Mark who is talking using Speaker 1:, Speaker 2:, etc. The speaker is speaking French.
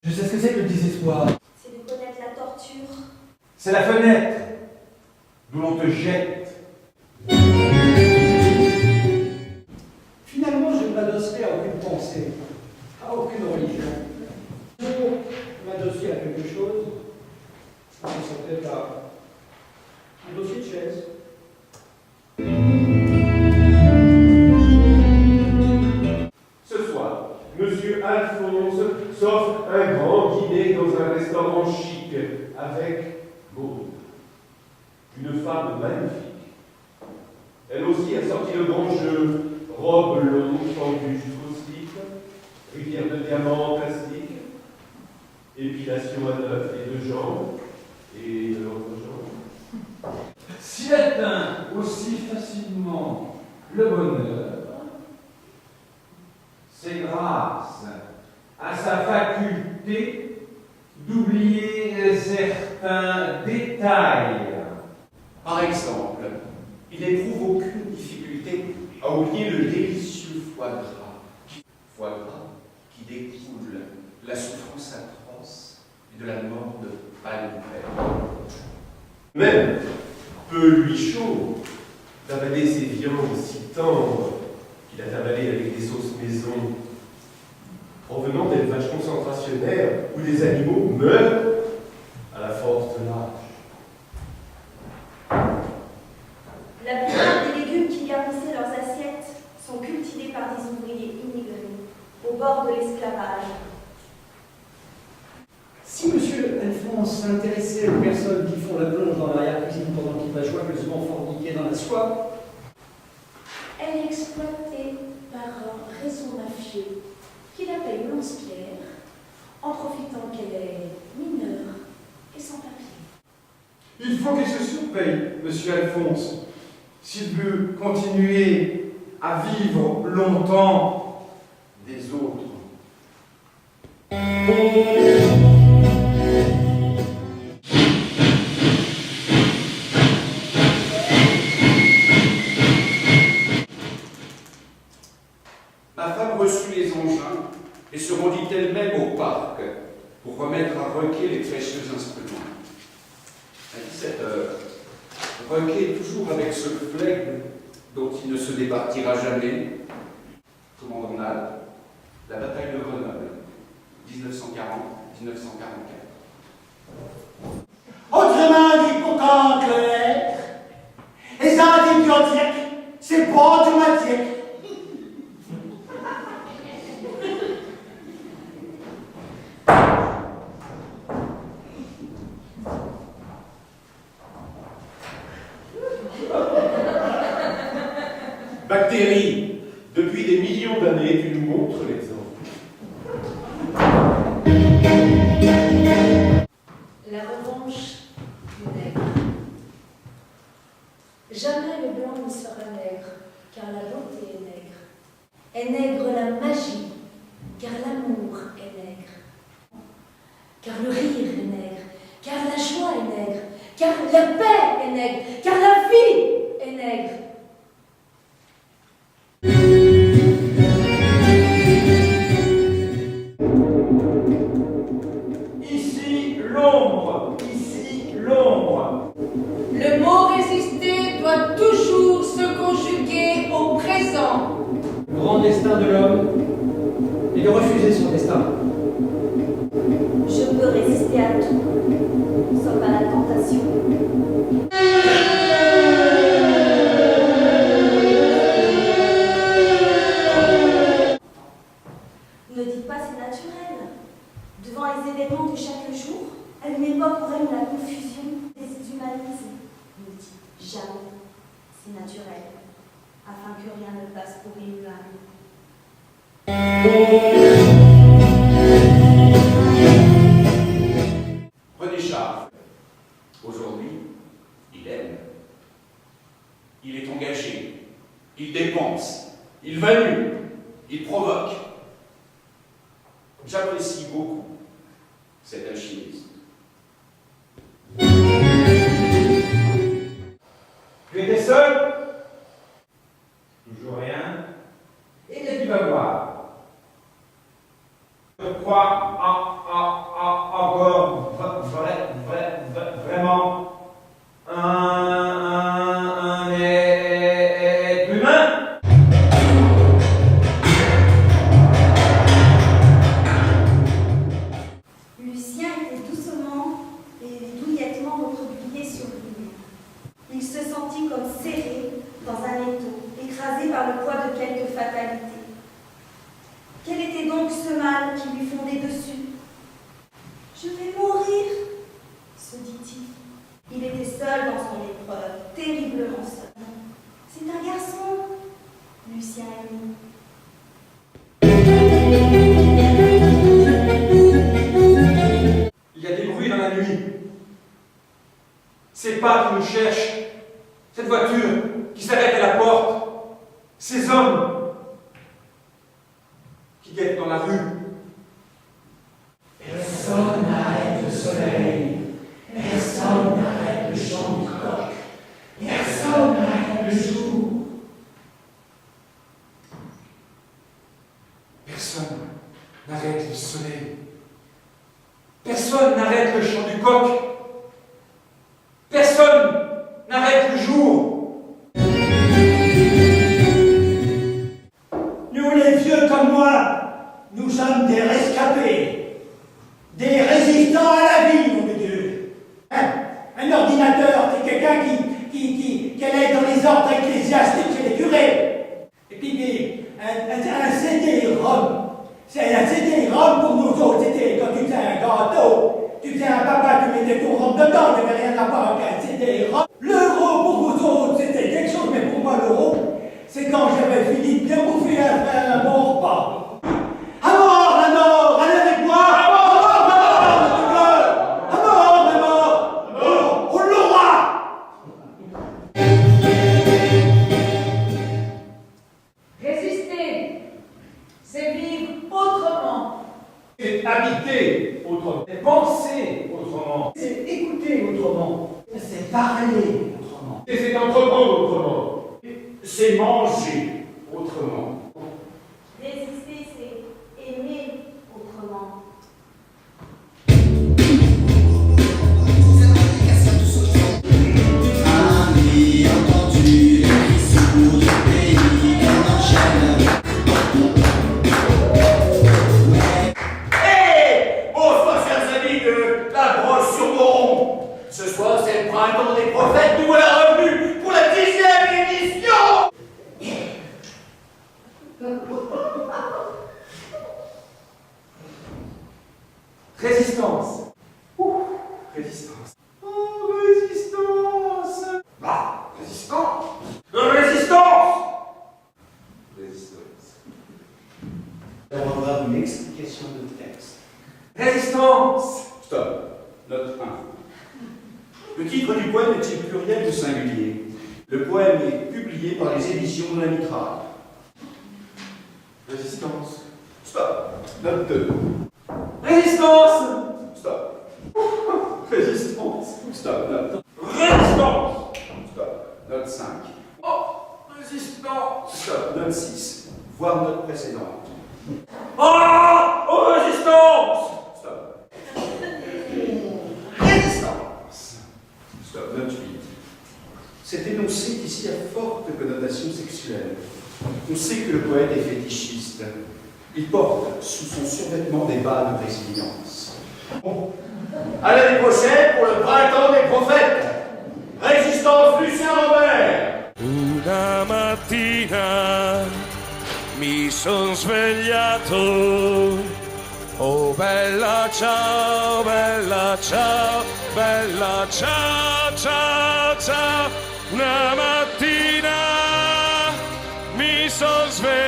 Speaker 1: Je sais ce que c'est que le désespoir.
Speaker 2: C'est de connaître la torture.
Speaker 1: C'est la fenêtre d'où l'on te jette.
Speaker 3: Finalement, je ne m'adosserai à aucune pensée, à aucune religion. Pour m'adosser à quelque chose, ça serait peut-être à un dossier de chaise.
Speaker 4: Ce soir, Monsieur Alphonse s'offre un grand dîner dans un restaurant chic avec Maud, une femme magnifique. Elle aussi a sorti le grand jeu, robe longue tendue jusqu'au slip, rivière de diamants en plastique, épilation à neuf et deux jambes et de l'autre jambe.
Speaker 1: S'il atteint aussi facilement le bonheur, c'est grâce à sa faculté d'oublier certains détails.
Speaker 5: Par exemple, il n'éprouve aucune difficulté à oublier le délicieux foie gras qui découle la souffrance atroce et de la mort de Palmer.
Speaker 4: Même peu lui chaud d'avaler ces viandes si tendres qu'il a avalées avec des sauces maison provenant d'élevages concentrationnaires où des animaux meurent à la force de l'âge.
Speaker 2: La plupart des légumes qui garnissaient leurs assiettes sont cultivés par des ouvriers immigrés, au bord de l'esclavage.
Speaker 3: Si monsieur Alphonse s'intéressait aux personnes qui font la plonge dans l'arrière-cuisine pendant qu'il va joyeusement forniquer dans la soie,
Speaker 6: Elle est exploitée par un réseau mafieux qui l'appelle Lance-Pierre, en profitant qu'elle est mineure et sans papier.
Speaker 7: Il faut qu'il se surpaye, monsieur Alphonse, s'il veut continuer à vivre longtemps des autres.
Speaker 5: Ma femme reçut les engins et se rendit elle-même au parc pour remettre à Requet les précieux instruments. À 17 heures, Requet, toujours avec ce flegme dont il ne se départira jamais, commande en halle la bataille de Grenoble, 1940-1944.
Speaker 8: Autrement dit, pourtant clair, les antibiotiques, c'est pas automatique.
Speaker 4: Bactéries, depuis des millions d'années, tu nous montres l'exemple.
Speaker 6: La revanche du nègre. Jamais le blanc ne sera nègre, car la bonté est nègre. Est nègre la magie, car l'amour est nègre. Car le rire est nègre, car la joie est nègre, car la paix est nègre, car la vie est nègre.
Speaker 7: Ici l'ombre, ici l'ombre.
Speaker 9: Le mot résister doit toujours se conjuguer au présent.
Speaker 3: le grand destin de l'homme est de refuser son destin.
Speaker 2: Je peux résister à tout, sauf à la tentation. Ne dites pas c'est naturel. Devant les événements de chaque jour, elle n'est pas pour elle la confusion des humanismes. Ne dites jamais c'est naturel, afin que rien ne passe pour immuable.
Speaker 5: René Char, aujourd'hui, il aime. Il est engagé. Il dépense. Il value. Il provoque. J'apprécie beaucoup cet alchimisme.
Speaker 1: Tu étais seul? Toujours rien. Et tu vas voir. Je crois à
Speaker 7: cherche, cette voiture qui s'arrête à la porte, ces hommes qui guettent dans la rue.
Speaker 8: Personne n'arrête le soleil, personne n'arrête le chant du coq, personne n'arrête le jour.
Speaker 7: Personne n'arrête le soleil. Personne n'arrête le chant du coq. Personne n'arrête le jour.
Speaker 8: Nous les vieux comme moi, nous sommes des rescapés, des résistants à la vie, mon Dieu. Hein? Un ordinateur, c'est quelqu'un qui allait dans les ordres ecclésiastiques chez les curés. Et puis un CD-ROM. C'est un CD-ROM pour nous autres, c'était quand tu faisais un gâteau, tu faisais un papa qui mettait ton rhum dedans, il n'avait rien à voir avec un CD-ROM. L'euro pour vous autres, c'était quelque chose, mais pour moi, l'euro, c'est quand j'avais fini de bien bouffer un bon repas. À mort, la mort, allez avec moi! À mort, à mort, la mort! On l'aura!
Speaker 9: Résister, c'est vivre autrement.
Speaker 7: C'est habiter autrement. C'est penser autrement.
Speaker 8: C'est écouter autrement. C'est parler autrement.
Speaker 4: Et c'est entreprendre autrement.
Speaker 5: C'est manger autrement.
Speaker 2: Résister, c'est aimer autrement.
Speaker 5: Bonsoir, chers amis de la broche sur Moron. Ce soir, c'est le printemps des prophètes. Nous voilà revenus pour la 10e édition.
Speaker 7: Résistance. Résistance. Oh, résistance.
Speaker 5: Bah, résistance.
Speaker 7: Résistance.
Speaker 5: Résistance.
Speaker 3: On va avoir une explication de texte.
Speaker 7: Résistance.
Speaker 5: Stop. Note 1. Le titre du poème est-il pluriel ou singulier? Le poème est publié par les éditions de la Mitraille.
Speaker 7: Résistance.
Speaker 5: Stop. Note 2.
Speaker 7: Résistance.
Speaker 5: Stop.
Speaker 7: Résistance.
Speaker 5: Stop. Note.
Speaker 7: Résistance.
Speaker 5: Stop. Note 5.
Speaker 7: Résistance.
Speaker 5: Stop. Note 6. Voir note précédente.
Speaker 7: Ah, oh, résistance.
Speaker 5: Stop. Résistance. Stop. Note 8. Cet énoncé est ici à forte connotation sexuelle. On sait que le poète est fétichiste. Il porte sous son survêtement des bas de résilience. Bon. À l'année prochaine pour le printemps des prophètes. Résistance Lucien Robert.
Speaker 10: Una mattina mi son svegliato, oh bella ciao, bella ciao, bella ciao, ciao, ciao. Una mattina mi son svegliato.